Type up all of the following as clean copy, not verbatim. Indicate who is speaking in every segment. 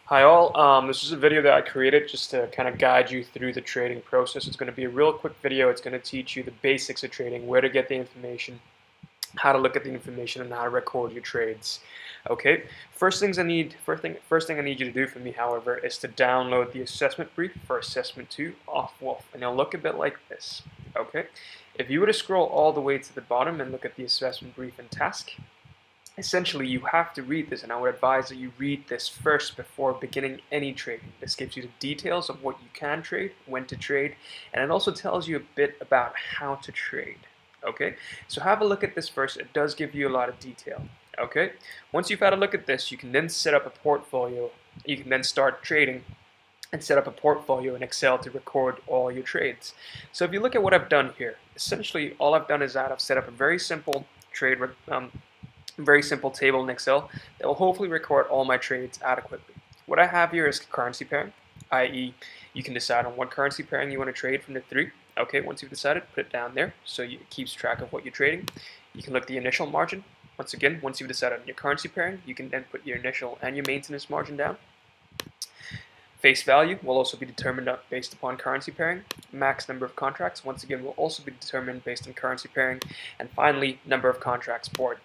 Speaker 1: Hi all, this is a video that I created just to kind of guide you through the trading process. It's going to be a real quick video. It's going to teach you the basics of trading, where to get the information, how to look at the information, and how to record your trades. Okay, first thing I need you to do for me, however, is to download the assessment brief for assessment 2 off Wolf, and it'll look a bit like this. Okay, if you were to scroll all the way to the bottom and look at the assessment brief and task, essentially you have to read this, and I would advise that you read this first before beginning any trading. This gives you the details of what you can trade, when to trade, and it also tells you a bit about how to trade. Okay, so have a look at this first. It does give you a lot of detail. Okay, once you've had a look at this, you can then set up a portfolio. You can then start trading and set up a portfolio in Excel to record all your trades. So if you look at what I've done here, essentially all I've done is that I've set up a very simple table in Excel that will hopefully record all my trades adequately. What I have here is currency pairing, i.e. you can decide on what currency pairing you want to trade from the three. Okay, once you've decided, put it down there so it keeps track of what you're trading. You can look at the initial margin. Once again, once you've decided on your currency pairing, you can then put your initial and your maintenance margin down. Face value will also be determined based upon currency pairing. Max number of contracts, once again, will also be determined based on currency pairing. And finally, number of contracts bought.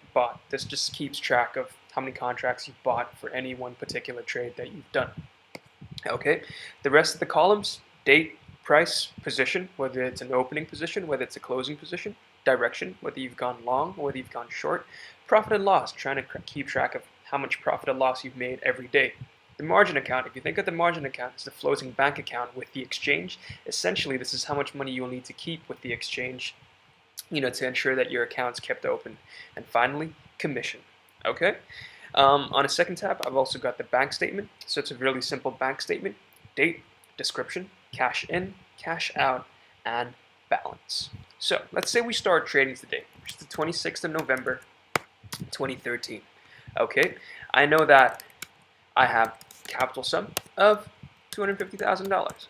Speaker 1: This just keeps track of how many contracts you've bought for any one particular trade that you've done. Okay, the rest of the columns, date, price, position, whether it's an opening position, whether it's a closing position, direction, whether you've gone long or whether you've gone short, profit and loss, trying to keep track of how much profit or loss you've made every day. The margin account, if you think of the margin account as the floating bank account with the exchange, essentially this is how much money you will need to keep with the exchange, to ensure that your account's kept open. And finally, commission. Okay. On a second tab, I've also got the bank statement. So it's a really simple bank statement: date, description, cash in, cash out, and balance. So let's say we start trading today, which is the 26th of November, 2013. Okay, I know that I have capital sum of $250,000,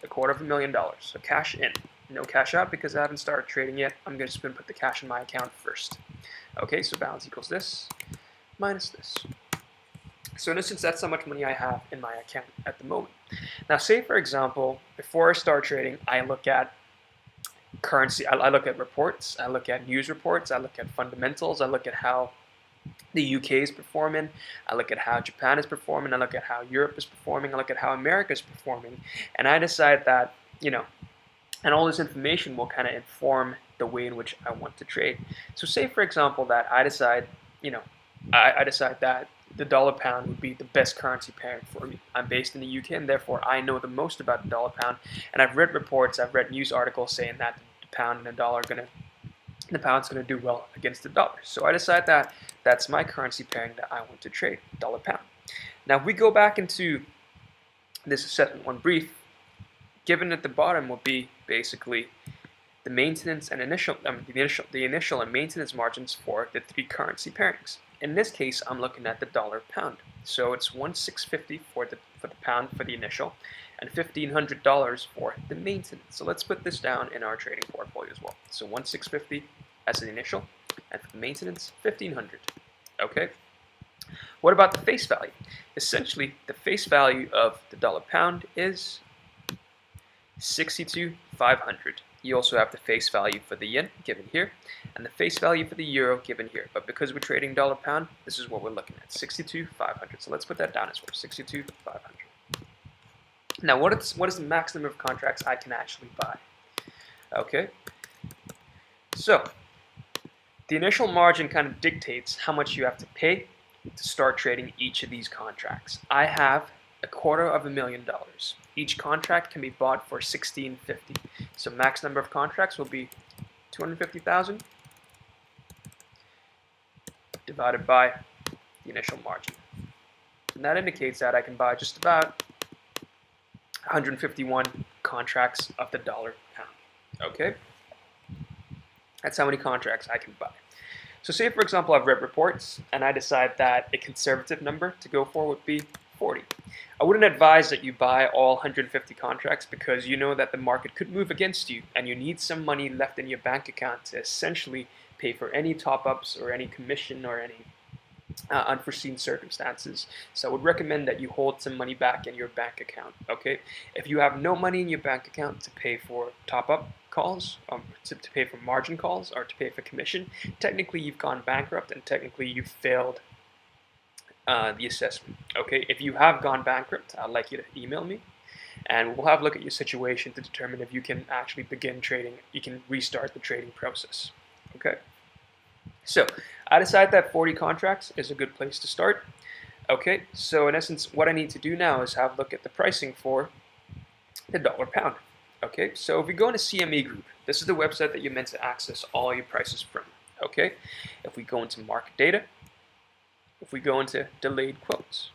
Speaker 1: $250,000. So cash in, no cash out because I haven't started trading yet. I'm just going to put the cash in my account first. Okay, so balance equals this minus this. So in essence, that's how much money I have in my account at the moment. Now, say for example, before I start trading, I look at currency. I look at reports. I look at news reports. I look at fundamentals. I look at how the UK is performing. I look at how Japan is performing. I look at how Europe is performing. I look at how America is performing. And I decide that, and all this information will kind of inform the way in which I want to trade. So say, for example, that I decide, I decide that the dollar pound would be the best currency pairing for me. I'm based in the UK, and therefore I know the most about the dollar pound. And I've read reports, I've read news articles saying that the pound and the dollar are the pound's going to do well against the dollar. So I decide that that's my currency pairing that I want to trade, dollar pound. Now if we go back into this assessment one brief, given at the bottom will be basically the maintenance and the initial and maintenance margins for the three currency pairings. In this case, I'm looking at the dollar pound. So it's 1,650 for the pound for the initial, and $1,500 for the maintenance. So let's put this down in our trading portfolio as well. So 1,650 as the initial, and for the maintenance, 1,500. Okay. What about the face value? Essentially, the face value of the dollar pound is 62,500. You also have the face value for the yen given here, and the face value for the euro given here. But because we're trading dollar pound, this is what we're looking at, 62,500. So let's put that down as well, 62,500. Now, what is the max number of contracts I can actually buy? Okay, so the initial margin kind of dictates how much you have to pay to start trading each of these contracts. I have $250,000. Each contract can be bought for $1,650. So max number of contracts will be 250,000 divided by the initial margin. And that indicates that I can buy just about 151 contracts of the dollar pound. Okay? That's how many contracts I can buy. So say, for example, I've read reports and I decide that a conservative number to go for would be 40. I wouldn't advise that you buy all 150 contracts because you know that the market could move against you and you need some money left in your bank account to essentially pay for any top-ups or any commission or any unforeseen circumstances. So I would recommend that you hold some money back in your bank account. Okay, if you have no money in your bank account to pay for top-up calls, to pay for margin calls, or to pay for commission, technically you've gone bankrupt and technically you've failed the assessment. Okay, if you have gone bankrupt, I'd like you to email me and we'll have a look at your situation to determine if you can actually begin trading, you can restart the trading process. Okay, so I decided that 40 contracts is a good place to start. Okay, so in essence, what I need to do now is have a look at the pricing for the dollar pound. Okay, so if we go into CME Group, this is the website that you're meant to access all your prices from. Okay, if we go into market data, if we go into delayed quotes,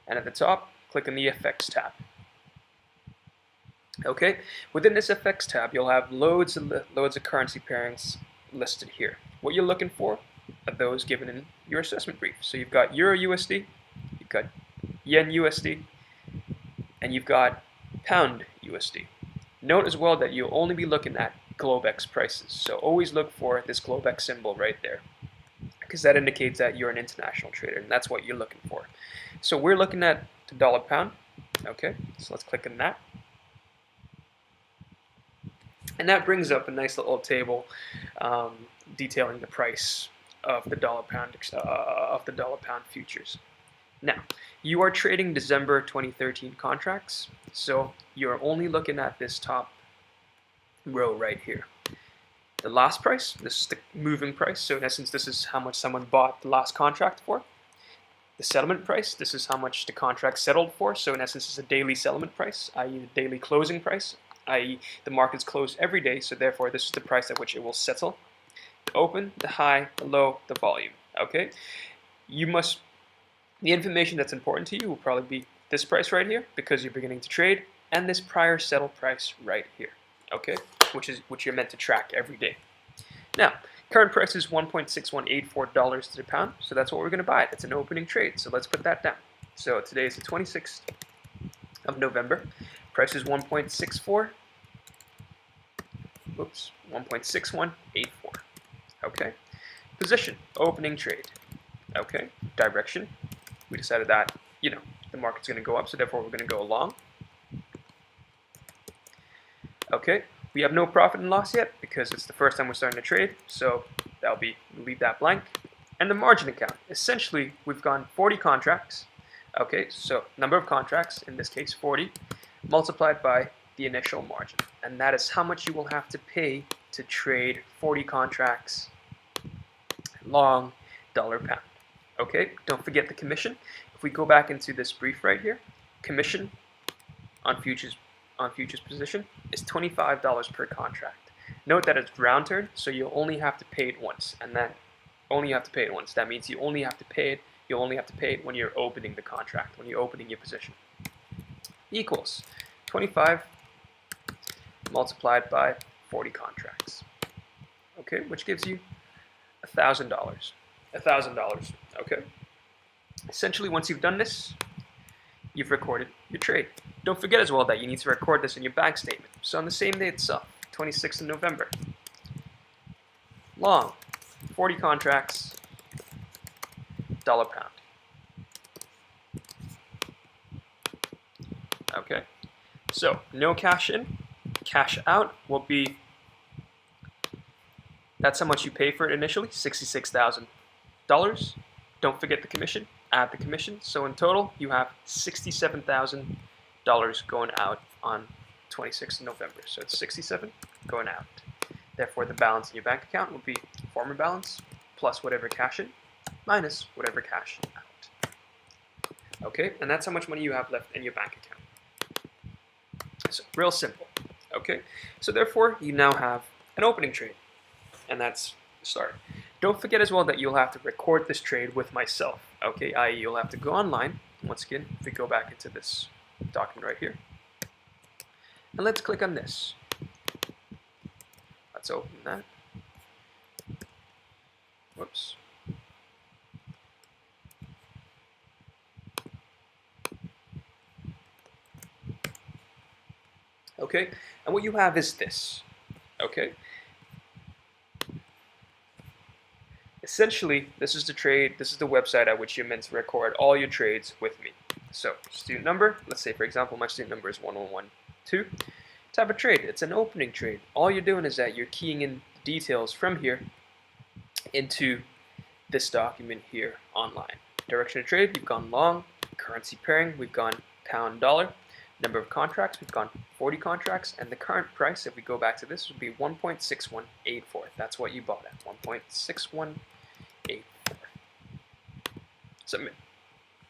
Speaker 1: and at the top, click on the FX tab. Okay, within this FX tab, you'll have loads of currency pairings listed here. What you're looking for are those given in your assessment brief. So you've got Euro USD, you've got Yen USD, and you've got Pound USD. Note as well that you'll only be looking at Globex prices. So always look for this Globex symbol right there, because that indicates that you're an international trader, and that's what you're looking for. So we're looking at the dollar pound. Okay, so let's click on that. And that brings up a nice little table detailing the price of the dollar pound futures. Now, you are trading December 2013 contracts, so you're only looking at this top row right here. The last price, this is the moving price, so in essence this is how much someone bought the last contract for. The settlement price, this is how much the contract settled for, so in essence it's a daily settlement price, i.e. the daily closing price, i.e. the market's closed every day, so therefore this is the price at which it will settle. The open, the high, the low, the volume. Okay, the information that's important to you will probably be this price right here, because you're beginning to trade, and this prior settle price right here. Okay, which you're meant to track every day. Now, current price is $1.6184 to the pound, so that's what we're going to buy. It's an opening trade, so let's put that down. So today is the 26th of November. Price is 1.64. Oops, 1.6184. Okay. Position, opening trade. Okay. Direction. We decided that, the market's going to go up, so therefore we're going to go long. Okay. We have no profit and loss yet because it's the first time we're starting to trade, so leave that blank. And the margin account. Essentially, we've gone 40 contracts. Okay, so number of contracts, in this case 40, multiplied by the initial margin. And that is how much you will have to pay to trade 40 contracts long dollar pound. Okay, don't forget the commission. If we go back into this brief right here, commission on futures position is $25 per contract. Note that it's round turn, so you'll only have to pay it once, and then only have to pay it once. That means you only have to pay it when you're opening the contract, when you're opening your position. Equals 25 multiplied by 40 contracts. Okay, which gives you $1,000. $1,000. Okay. Essentially, once you've done this, you've recorded your trade. Don't forget as well that you need to record this in your bank statement. So on the same day itself, 26th of November, long, 40 contracts, dollar pound. Okay, so no cash in, cash out will be, that's how much you pay for it initially, $66,000. Don't forget the commission, add the commission. So in total, you have $67,000 going out on 26th of November. So it's 67 going out. Therefore, the balance in your bank account will be former balance plus whatever cash in minus whatever cash out. Okay, and that's how much money you have left in your bank account. So real simple. Okay, so therefore you now have an opening trade, and that's the start. Don't forget as well that you'll have to record this trade with myself. Okay, i.e. you'll have to go online. Once again, if we go back into this document right here, and let's click on this. Let's open that. Whoops. Okay, and what you have is this. Okay. essentially, this is the trade, this is the website at which you're meant to record all your trades with me. So, student number, let's say for example my student number is 1112. Type of trade, it's an opening trade. All you're doing is that you're keying in details from here into this document here online. Direction of trade, we've gone long. Currency pairing, we've gone pound dollar. Number of contracts, we've gone 40 contracts, and the current price, if we go back to this, would be 1.6184. That's what you bought at, 1.6184. Submit.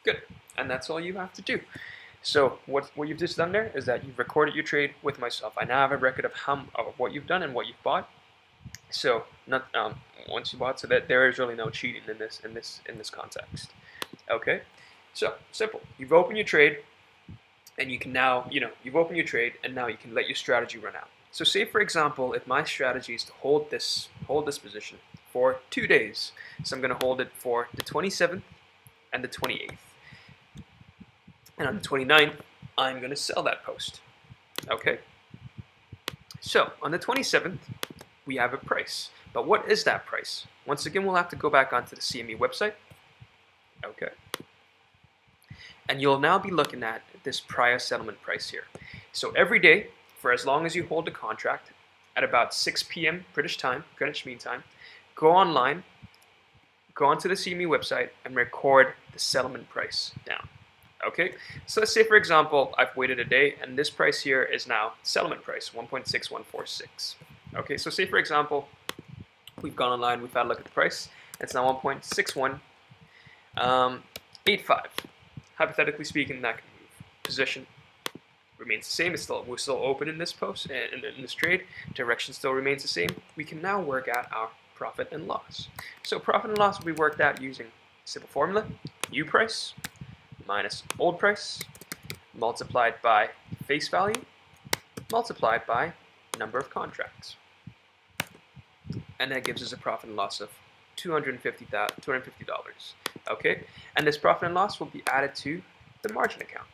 Speaker 1: Good. And that's all you have to do. So what you've just done there is that you've recorded your trade with myself. I now have a record of what you've done and what you've bought. So not once you bought, so that there is really no cheating in this context. Okay. So simple. You've opened your trade. And you can now, you've opened your trade, and now you can let your strategy run out. So say, for example, if my strategy is to hold this position for 2 days, so I'm going to hold it for the 27th and the 28th. And on the 29th, I'm going to sell that post. Okay? So on the 27th, we have a price. But what is that price? Once again, we'll have to go back onto the CME website. Okay. And you'll now be looking at this prior settlement price here. So every day, for as long as you hold the contract, at about 6 p.m. British time, Greenwich Mean Time, go online, go onto the CME website, and record the settlement price down. Okay? So let's say, for example, I've waited a day, and this price here is now settlement price, 1.6146. Okay, so say, for example, we've gone online, we've had a look at the price, it's now 1.6185. Hypothetically speaking, that can move. Position remains the same. We're still open in this post, in this trade. Direction still remains the same. We can now work out our profit and loss. So profit and loss will be worked out using simple formula: new price minus old price multiplied by face value multiplied by number of contracts, and that gives us a profit and loss of $250. Okay, and this profit and loss will be added to the margin account.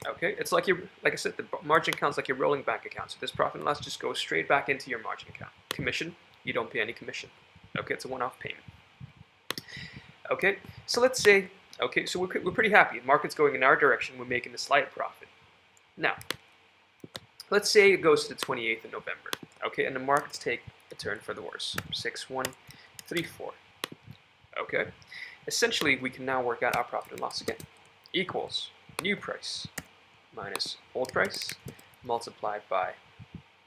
Speaker 1: Okay, it's like I said, the margin account is like your rolling bank account. So this profit and loss just goes straight back into your margin account. Commission, you don't pay any commission. Okay, it's a one-off payment. Okay, so let's say, okay, so we're pretty happy. The market's going in our direction. We're making a slight profit. Now, let's say it goes to the 28th of November. Okay, and the markets take a turn for the worse. 6134. Okay. Essentially, we can now work out our profit and loss again. Equals new price minus old price multiplied by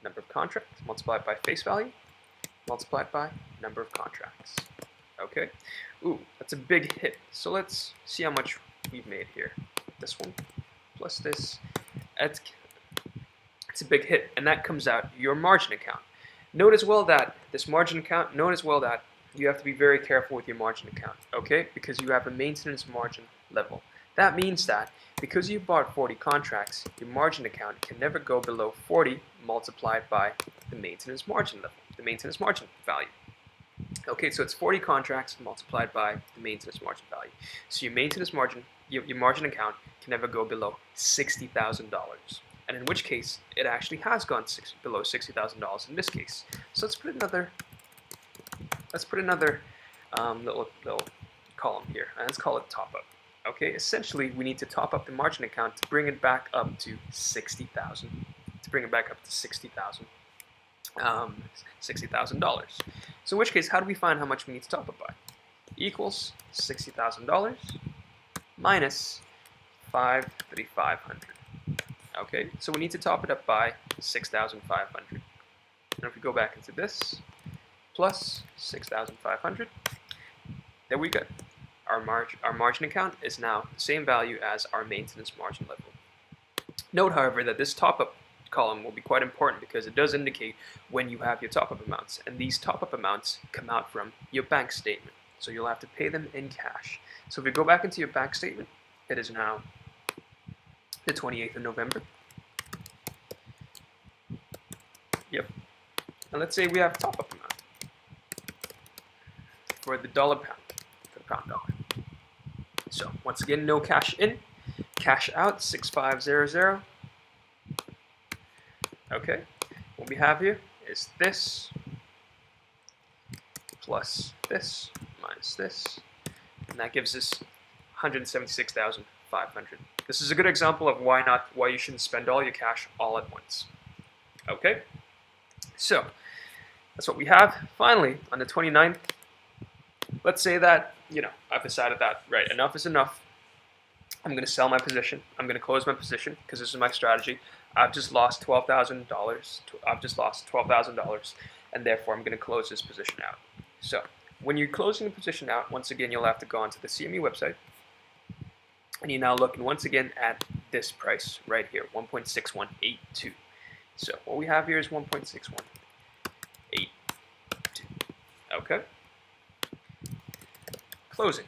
Speaker 1: number of contracts multiplied by face value multiplied by number of contracts. Okay. Ooh, that's a big hit. So let's see how much we've made here. This one plus this. It's a big hit, and that comes out your margin account. Note as well that you have to be very careful with your margin account, okay? Because you have a maintenance margin level. That means that because you bought 40 contracts, your margin account can never go below 40 multiplied by the maintenance margin level, the maintenance margin value. Okay, so it's 40 contracts multiplied by the maintenance margin value. So your maintenance margin, your margin account can never go below $60,000. And in which case, it actually has gone below $60,000 in this case. So let's put another little column here, and let's call it top up. Okay, essentially we need to top up the margin account to bring it back up to 60,000. To bring it back up to $60,000. So in which case, how do we find how much we need to top up by? Equals $60,000 minus 5,500. Okay, so we need to top it up by 6,500. And if we go back into this, plus 6,500, there we go. Our margin account is now the same value as our maintenance margin level. Note, however, that this top-up column will be quite important because it does indicate when you have your top-up amounts, and these top-up amounts come out from your bank statement. So you'll have to pay them in cash. So if we go back into your bank statement, it is now the 28th of November. Yep. And let's say we have top-up amount for the dollar pound, for the pound dollar. So once again, no cash in, cash out 6500. Okay. What we have here is this plus this minus this, and that gives us 176,500. This is a good example of why you shouldn't spend all your cash all at once. Okay, so that's what we have. Finally, on the 29th, let's say that, I've decided that, right, enough is enough. I'm going to sell my position. I'm going to close my position because this is my strategy. I've just lost $12,000. I've just lost $12,000, and therefore I'm going to close this position out. So when you're closing the position out, once again, you'll have to go onto the CME website, and you're now looking once again at this price right here, 1.6182. So what we have here is 1.6182. Okay. Closing.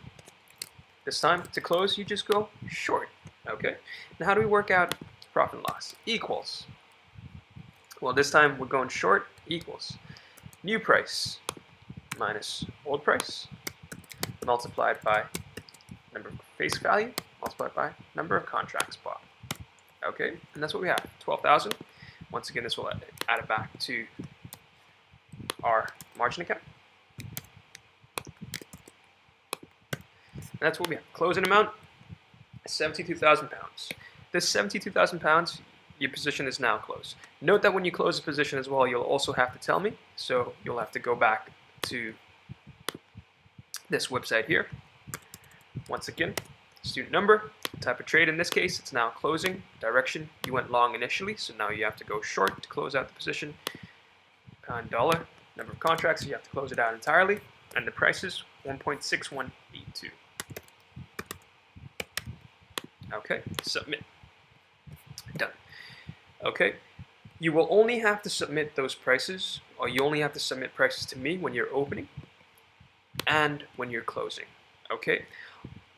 Speaker 1: This time, to close, you just go short. Okay. Now, how do we work out profit and loss? Equals. Well, this time we're going short. Equals new price minus old price multiplied by number of face value multiplied by number of contracts bought. Okay, and that's what we have. 12,000. Once again, this will add it back to our margin account. And that's what we have. Closing amount, 72,000 pounds. This 72,000 pounds, your position is now closed. Note that when you close the position as well, you'll also have to tell me. So you'll have to go back to this website here. Once again, student number, type of trade in this case, it's now closing. Direction, you went long initially, so now you have to go short to close out the position. Pound dollar, number of contracts, you have to close it out entirely. And the price is 1.6182. Okay, submit. Done. Okay, you will only have to submit those prices, or you only have to submit prices to me when you're opening and when you're closing. Okay,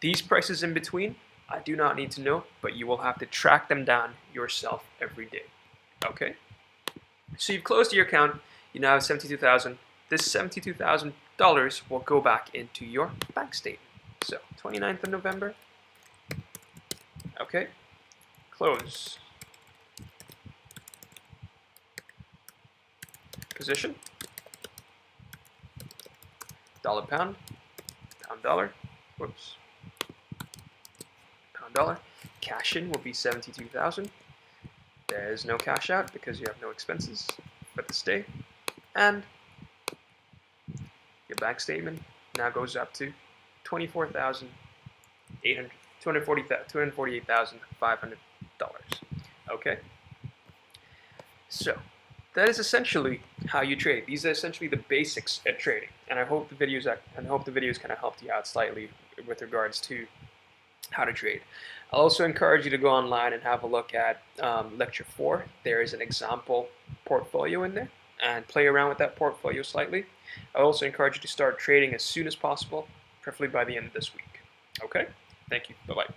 Speaker 1: these prices in between, I do not need to know, but you will have to track them down yourself every day. Okay, so you've closed your account, you now have 72,000. This $72,000 will go back into your bank statement. So 29th of November. Okay, close. Position. Dollar pound. Pound dollar. Whoops. Pound dollar. Cash in will be 72,000. There's no cash out because you have no expenses for this day. And your bank statement now goes up to $248,500. Okay, so that is essentially how you trade. These are essentially the basics at trading, and I hope the videos kind of helped you out slightly with regards to how to trade. I'll also encourage you to go online and have a look at lecture 4. There is an example portfolio in there, and play around with that portfolio slightly. I also encourage you to start trading as soon as possible, preferably by the end of this week. Okay? Thank you. Bye-bye.